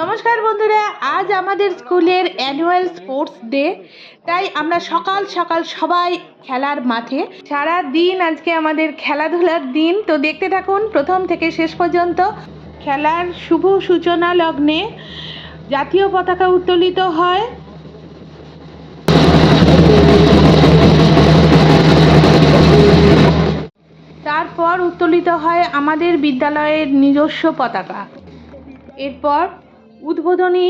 নমস্কার বন্ধুরা, আজ আমাদের স্কুলের অ্যানুয়াল স্পোর্টস ডে। তাই আমরা সকাল সকাল সবাই খেলার মাঠে। সারা দিন আজকে আমাদের খেলাধুলার দিন। তো দেখতে থাকুন প্রথম থেকে শেষ পর্যন্ত। খেলার শুভ সূচনা লগ্নে জাতীয় পতাকা উত্তোলিত হয়। তারপর উত্তোলিত হয় আমাদের বিদ্যালয়ের নিজস্ব পতাকা। এরপর উদ্বোধনী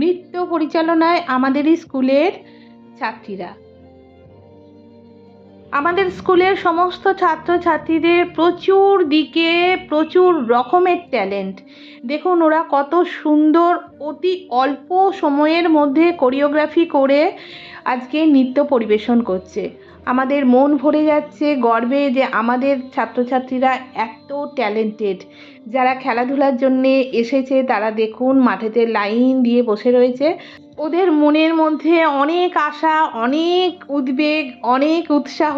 নৃত্য পরিচালনায় আমাদের স্কুলের ছাত্রীরা। আমাদের স্কুলের সমস্ত ছাত্রছাত্রীদের প্রচুর রকমের ট্যালেন্ট। দেখুন ওরা কত সুন্দর অতি অল্প সময়ের মধ্যে কোরিওগ্রাফি করে আজকে নৃত্য পরিবেশন করছে। আমাদের মন ভরে যাচ্ছে গর্বে যে আমাদের ছাত্রছাত্রীরা এত ট্যালেন্টেড। যারা খেলাধুলার জন্যে এসেছে তারা দেখুন মাঠেতে লাইন দিয়ে বসে রয়েছে। ওদের মনের মধ্যে অনেক আশা, অনেক উদ্বেগ, অনেক উৎসাহ।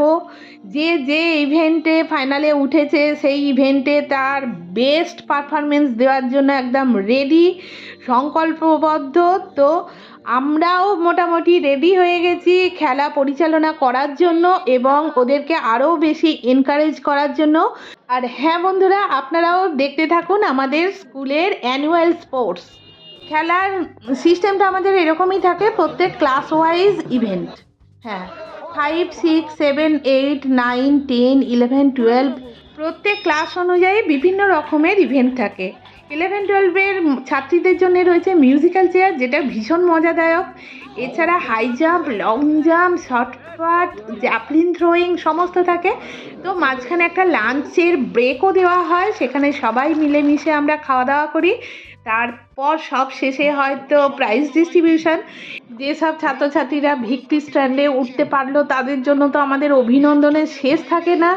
যে ইভেন্টে ফাইনালে উঠেছে সেই ইভেন্টে তার বেস্ট পারফরমেন্স দেওয়ার জন্য একদম রেডি, সংকল্পবদ্ধ। তো আমরাও মোটামুটি রেডি হয়ে গেছি খেলা পরিচালনা করার জন্য এবং ওদেরকে আরও বেশি এনকারেজ করার জন্য। আর হ্যাঁ বন্ধুরা, আপনারাও দেখতে থাকুন আমাদের স্কুলের অ্যানুয়াল স্পোর্টস। খেলার সিস্টেমটা আমাদের এরকমই থাকে, প্রত্যেক ক্লাস ওয়াইজ ইভেন্ট। হ্যাঁ, 5, 6, 7, 8, 9, 10, 11, 12 প্রত্যেক ক্লাস অনুযায়ী বিভিন্ন রকমের ইভেন্ট থাকে। 11-12-এর ছাত্রীদের জন্য রয়েছে মিউজিক্যাল চেয়ার, যেটা ভীষণ মজাদায়ক। এছাড়া high jump, long jump, shot put, javelin throwing সমস্ত থাকে। তো মাঝখানে একটা লাঞ্চের ব্রেকও দেওয়া হয়, সেখানে সবাই মিলেমিশে আমরা খাওয়া দাওয়া করি। তারপর সব শেষে হয়তো প্রাইজ ডিস্ট্রিবিউশন। যেসব ছাত্রছাত্রীরা ভিক্টরি স্ট্যান্ডে উঠতে পারলো তাদের জন্য তো আমাদের অভিনন্দনের শেষ থাকে না।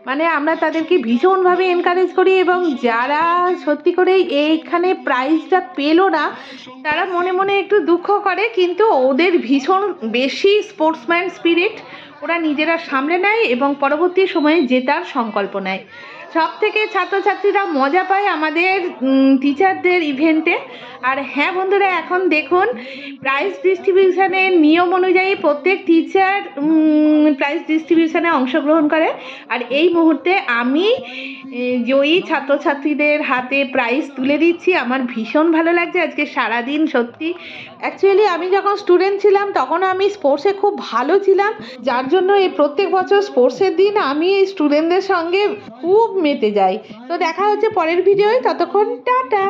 মানে আমরা তাদেরকে ভীষণভাবে এনকারেজ করি এবং যারা সত্যি করেই এইখানে প্রাইজটা পেলো না তারা মনে মনে একটু দুঃখ করে, কিন্তু ওদের ভীষণ বেশি স্পোর্টসম্যান স্পিরিট। ওরা নিজেরা সামলে নেয় এবং পরবর্তী সময়ে জেতার সংকল্প নেয়। সব থেকে ছাত্রছাত্রীরা মজা পায় আমাদের টিচারদের ইভেন্টে। আর হ্যাঁ বন্ধুরা, এখন দেখুন প্রাইজ ডিস্ট্রিবিউশনের নিয়ম অনুযায়ী প্রত্যেক টিচার প্রাইজ ডিস্ট্রিবিউশনে অংশগ্রহণ করে। আর এই মুহূর্তে আমি জয়ী ছাত্রছাত্রীদের হাতে প্রাইজ তুলে দিচ্ছি। আমার ভীষণ ভালো লাগছে আজকে সারাদিন। সত্যি অ্যাকচুয়ালি আমি যখন স্টুডেন্ট ছিলাম তখন আমি স্পোর্টসে খুব ভালো ছিলাম, যার জন্য এই প্রত্যেক বছর স্পোর্টসের দিন আমি এই স্টুডেন্টদের সঙ্গে খুব মেতে যাই। তো দেখা হচ্ছে পরের ভিডিওয়, ততক্ষণ টাটা।